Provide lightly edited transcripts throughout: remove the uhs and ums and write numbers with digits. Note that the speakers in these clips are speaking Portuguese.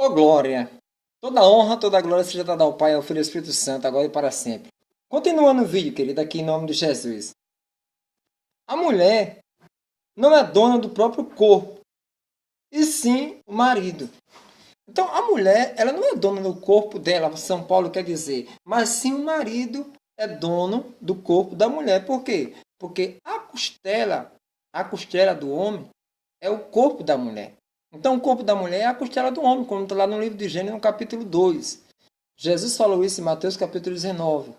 Ô glória! Toda honra, toda glória seja dada ao Pai, ao Filho e ao Espírito Santo, agora e para sempre. Continuando o vídeo, querido, aqui em nome de Jesus. A mulher não é dona do próprio corpo, e sim o marido. Então, a mulher, ela não é dona do corpo dela, São Paulo quer dizer, mas sim o marido é dono do corpo da mulher. Por quê? Porque a costela do homem é o corpo da mulher. Então, o corpo da mulher é a costela do homem, como está lá no livro de Gênesis, no capítulo 2. Jesus falou isso em Mateus, capítulo 19.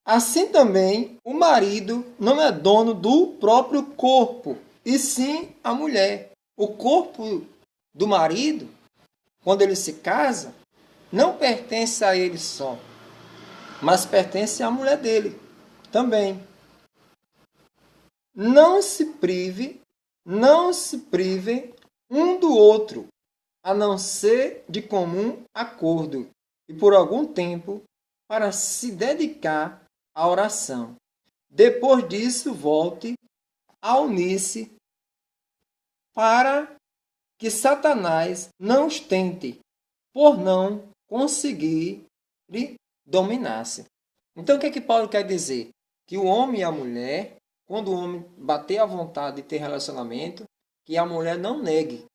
Assim também, o marido não é dono do próprio corpo, e sim a mulher. O corpo do marido, quando ele se casa, não pertence a ele só, mas pertence à mulher dele também. Não se prive um do outro, a não ser de comum acordo, e por algum tempo, para se dedicar à oração. Depois disso, volte a unir-se para que Satanás não os tente, por não conseguir dominar-se. Então, o que é que Paulo quer dizer? Que o homem e a mulher, quando o homem bater à vontade de ter relacionamento, que a mulher não negue.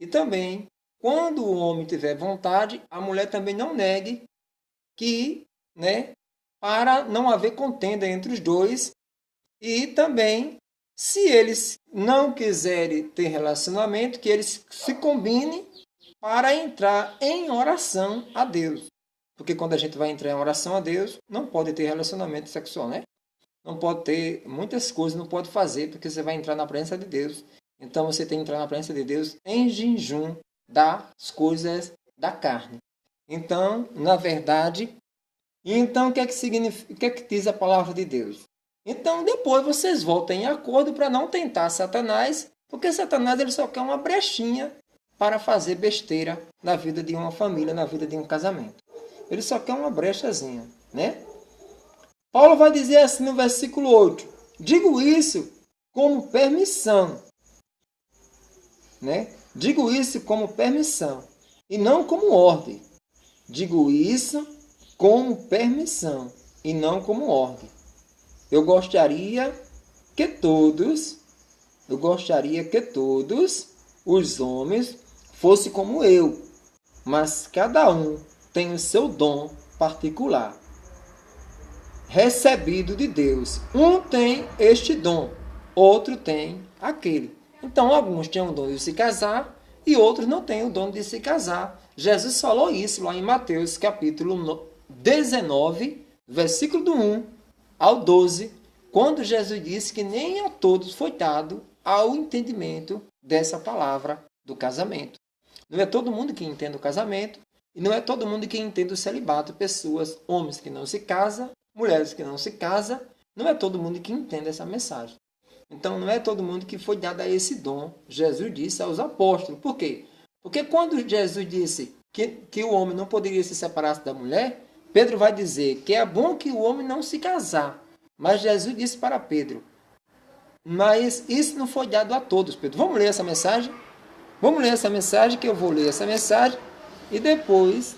E também, quando o homem tiver vontade, a mulher também não negue que, para não haver contenda entre os dois. E também, se eles não quiserem ter relacionamento, que eles se combinem para entrar em oração a Deus. Porque quando a gente vai entrar em oração a Deus, não pode ter relacionamento sexual, né? Não pode ter muitas coisas, não pode fazer, porque você vai entrar na presença de Deus. Então você tem que entrar na presença de Deus em jejum das coisas da carne. Então, na verdade, o que é que significa, o que é que diz a palavra de Deus? Então, depois vocês voltem em acordo para não tentar Satanás, porque Satanás ele só quer uma brechinha para fazer besteira na vida de uma família, na vida de um casamento. Ele só quer uma brechazinha, né? Paulo vai dizer assim no versículo 8: digo isso como permissão, né? Digo isso como permissão e não como ordem. Digo isso como permissão e não como ordem. Eu gostaria que todos os homens fossem como eu, mas cada um tem o seu dom particular, recebido de Deus. Um tem este dom, outro tem aquele. Então, alguns têm o dom de se casar e outros não têm o dom de se casar. Jesus falou isso lá em Mateus, capítulo 19, versículo do 1 ao 12, quando Jesus disse que nem a todos foi dado ao entendimento dessa palavra do casamento. Não é todo mundo que entende o casamento e não é todo mundo que entende o celibato. Pessoas, homens que não se casam, mulheres que não se casam, não é todo mundo que entende essa mensagem. Então, não é todo mundo que foi dado a esse dom. Jesus disse aos apóstolos. Por quê? Porque quando Jesus disse que o homem não poderia se separar da mulher, Pedro vai dizer que é bom que o homem não se casar. Mas Jesus disse para Pedro, mas isso não foi dado a todos, Pedro. Vamos ler essa mensagem? Vamos ler essa mensagem, que eu vou ler essa mensagem e depois,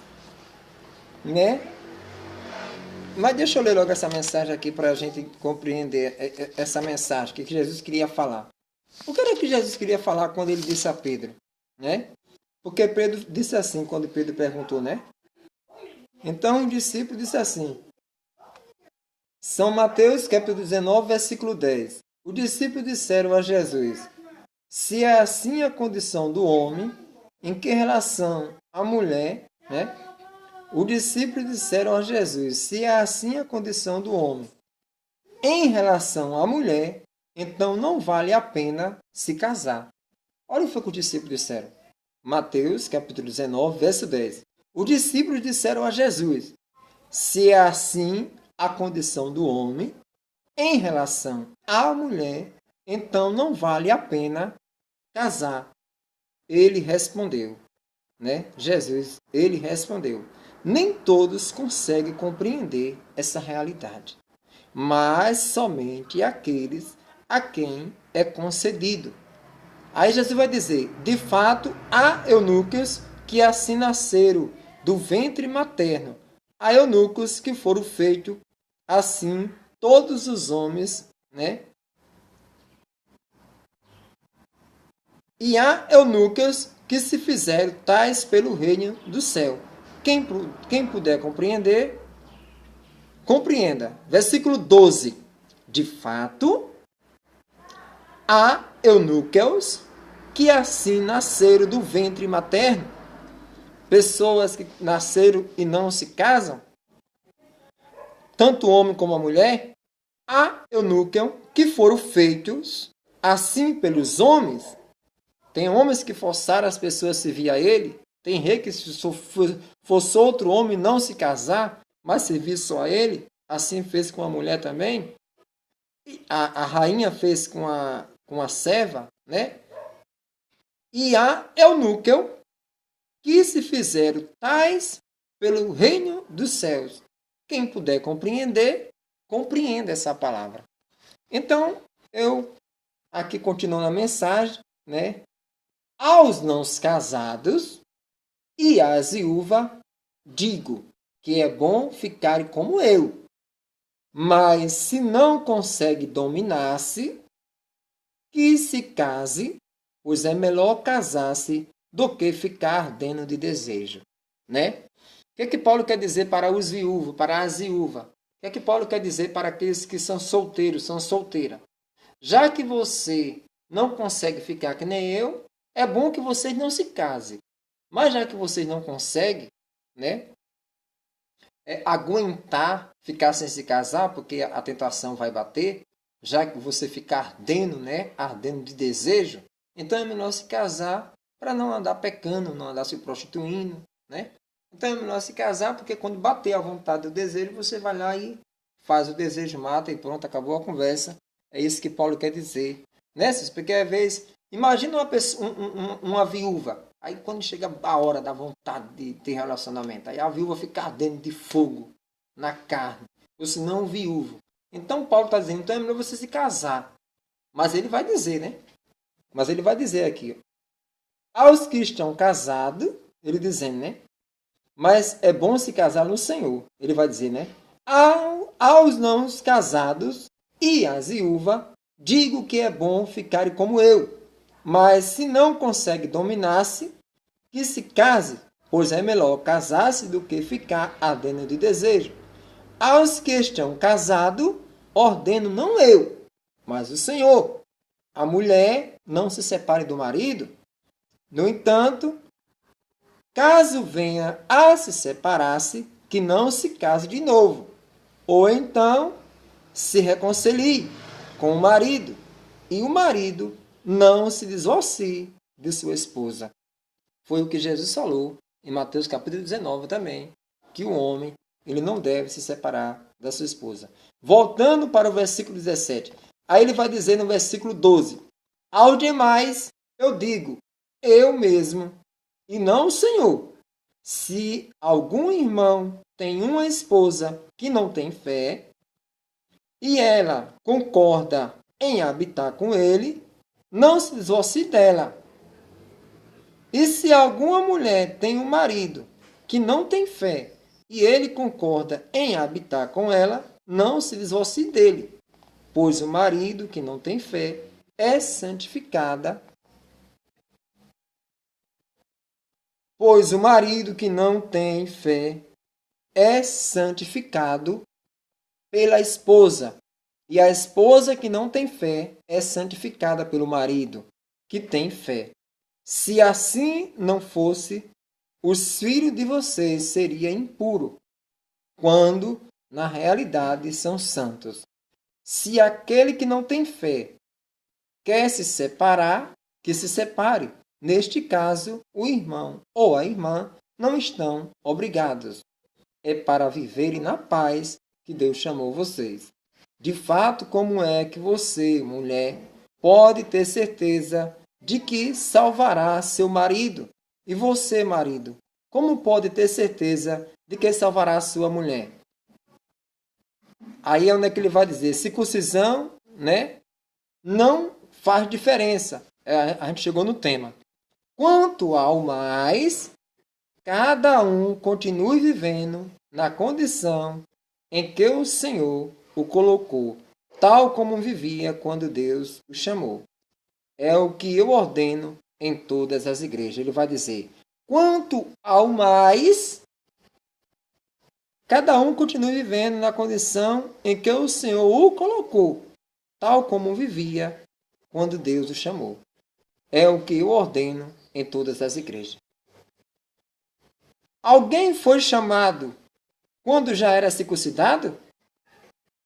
Mas deixa eu ler logo essa mensagem aqui para a gente compreender essa mensagem que Jesus queria falar. O que era que Jesus queria falar quando ele disse a Pedro? Porque Pedro disse assim, quando Pedro perguntou, Então o discípulo disse assim, São Mateus, capítulo 19, versículo 10. Os discípulos disseram a Jesus, se é assim a condição do homem, em que relação à mulher, Os discípulos disseram a Jesus, se é assim a condição do homem, em relação à mulher, então não vale a pena se casar. Olha o que os discípulos disseram. Mateus, capítulo 19, verso 10. Os discípulos disseram a Jesus, se é assim a condição do homem, em relação à mulher, então não vale a pena casar. Ele respondeu, Jesus, ele respondeu, nem todos conseguem compreender essa realidade, mas somente aqueles a quem é concedido Aí Jesus vai dizer, de fato, há eunucos que assim nasceram do ventre materno. Há eunucos que foram feitos assim, todos os homens, né? E há eunucos que se fizeram tais pelo reino do céu. Quem puder compreender, compreenda. Versículo 12. De fato, há eunucos que assim nasceram do ventre materno, pessoas que nasceram e não se casam, tanto o homem como a mulher. Há eunucos que foram feitos assim pelos homens. Tem homens que forçaram as pessoas a servir a ele. Tem rei que se fosse outro homem não se casar, mas servir só a ele. Assim fez com a mulher também. A rainha fez com a serva, né? E há eunucos que se fizeram tais pelo reino dos céus. Quem puder compreender, compreenda essa palavra. Então, eu aqui continuo na mensagem, né? Aos não casados e às viúvas, digo que é bom ficarem como eu. Mas se não consegue dominar-se, que se case, pois é melhor casar-se do que ficar ardendo de desejo. Né? O que Paulo quer dizer para os viúvos, para as viúvas? O que Paulo quer dizer para aqueles que são solteiros, são solteiras? Já que você não consegue ficar que nem eu, é bom que vocês não se casem. Mas já que vocês não conseguem, né, aguentar ficar sem se casar, porque a tentação vai bater, já que você ficar ardendo, né, ardendo de desejo, então é melhor se casar para não andar pecando, não andar se prostituindo, né? Então é melhor se casar, porque quando bater a vontade do desejo, você vai lá e faz o desejo, mata e pronto, acabou a conversa. É isso que Paulo quer dizer. Né? Porque às vezes, imagina uma, pessoa, uma viúva, aí quando chega a hora da vontade de ter relacionamento, aí a viúva fica ardendo de fogo na carne, ou se não, viúvo. Então Paulo está dizendo, então é melhor você se casar. Mas ele vai dizer, né? Mas ele vai dizer aqui, ó, aos que estão casados, ele dizendo, né? Mas é bom se casar no Senhor. Ele vai dizer, né? Aos não casados e às viúvas, digo que é bom ficarem como eu. Mas se não consegue dominar-se, que se case, pois é melhor casar-se do que ficar ardendo de desejo. Aos que estão casados, ordeno não eu, mas o Senhor. A mulher não se separe do marido. No entanto, caso venha a se separar-se, que não se case de novo. Ou então se reconcilie com o marido e o marido não se divorcie de sua esposa. Foi o que Jesus falou em Mateus capítulo 19 também, que o homem ele não deve se separar da sua esposa. Voltando para o versículo 17, aí ele vai dizer no versículo 12, ao demais eu digo, eu mesmo, e não o Senhor. Se algum irmão tem uma esposa que não tem fé, e ela concorda em habitar com ele, não se divorcie dela. E se alguma mulher tem um marido que não tem fé, e ele concorda em habitar com ela, não se divorcie dele, pois o marido que não tem fé é santificada. Pois o marido que não tem fé é santificado pela esposa, e a esposa que não tem fé é santificada pelo marido que tem fé. Se assim não fosse, os filhos de vocês seriam impuros, quando na realidade são santos. Se aquele que não tem fé quer se separar, que se separe. Neste caso, o irmão ou a irmã não estão obrigados. É para viverem na paz que Deus chamou vocês. De fato, como é que você, mulher, pode ter certeza de que salvará seu marido? E você, marido, como pode ter certeza de que salvará sua mulher? Aí é onde é que ele vai dizer, circuncisão, né, não faz diferença. A gente chegou no tema. Quanto ao mais, cada um continue vivendo na condição em que o Senhor o colocou, tal como vivia quando Deus o chamou. É o que eu ordeno em todas as igrejas. Ele vai dizer, quanto ao mais, cada um continue vivendo na condição em que o Senhor o colocou, tal como vivia quando Deus o chamou. É o que eu ordeno em todas as igrejas. Alguém foi chamado quando já era circuncidado?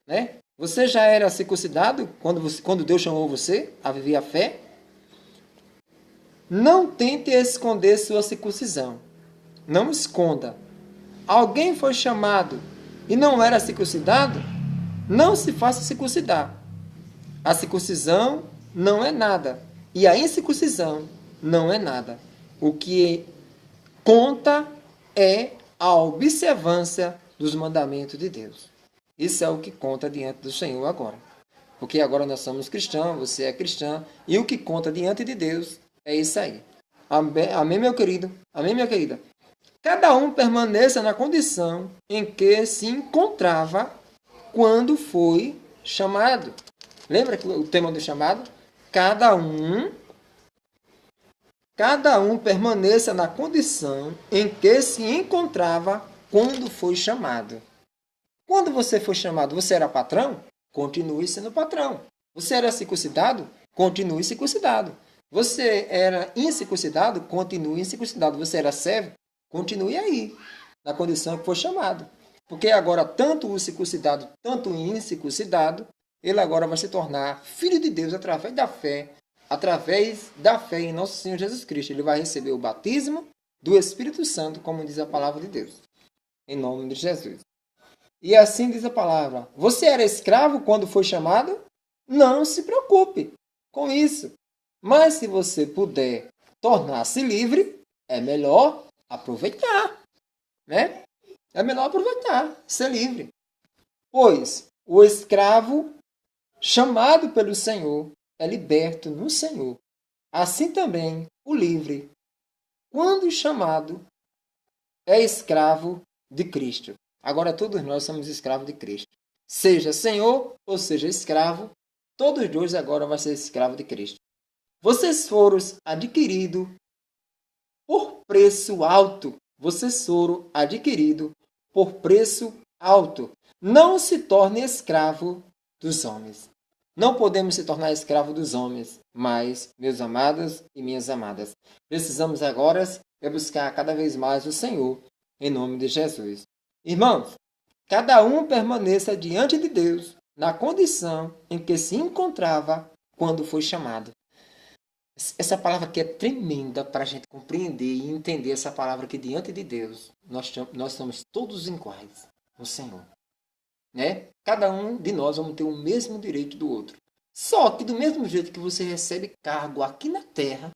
Né? Você já era circuncidado quando Deus chamou você a viver a fé? Não tente esconder sua circuncisão. Não esconda. Alguém foi chamado e não era circuncidado? Não se faça circuncidar. A circuncisão não é nada. E a incircuncisão não é nada. O que conta é a observância dos mandamentos de Deus. Isso é o que conta diante do Senhor agora. Porque agora nós somos cristãos, você é cristã, e o que conta diante de Deus é isso aí. Amém, meu querido? Amém, minha querida? Cada um permaneça na condição em que se encontrava quando foi chamado. Lembra o tema do chamado? Cada um permaneça na condição em que se encontrava quando foi chamado. Quando você foi chamado, você era patrão? Continue sendo patrão. Você era circuncidado? Continue circuncidado. Você era incircuncidado? Continue incircuncidado. Você era servo? Continue aí, na condição que foi chamado. Porque agora, tanto o circuncidado, tanto o incircuncidado, ele agora vai se tornar filho de Deus através da fé em nosso Senhor Jesus Cristo. Ele vai receber o batismo do Espírito Santo, como diz a palavra de Deus. Em nome de Jesus. E assim diz a palavra. Você era escravo quando foi chamado? Não se preocupe com isso. Mas se você puder tornar-se livre, é melhor aproveitar. Né? É melhor aproveitar, ser livre. Pois o escravo chamado pelo Senhor é liberto no Senhor. Assim também o livre, quando chamado, é escravo de Cristo. Agora todos nós somos escravos de Cristo. Seja Senhor ou seja escravo, todos dois agora vão ser escravos de Cristo. Vocês foram adquiridos por preço alto. Vocês foram adquiridos por preço alto. Não se torne escravo dos homens. Não podemos se tornar escravo dos homens, mas, meus amados e minhas amadas, precisamos agora buscar cada vez mais o Senhor, em nome de Jesus. Irmãos, cada um permaneça diante de Deus na condição em que se encontrava quando foi chamado. Essa palavra aqui é tremenda para a gente compreender e entender essa palavra que diante de Deus nós somos todos iguais no Senhor. Né? Cada um de nós vamos ter o mesmo direito do outro. Só que do mesmo jeito que você recebe cargo aqui na terra,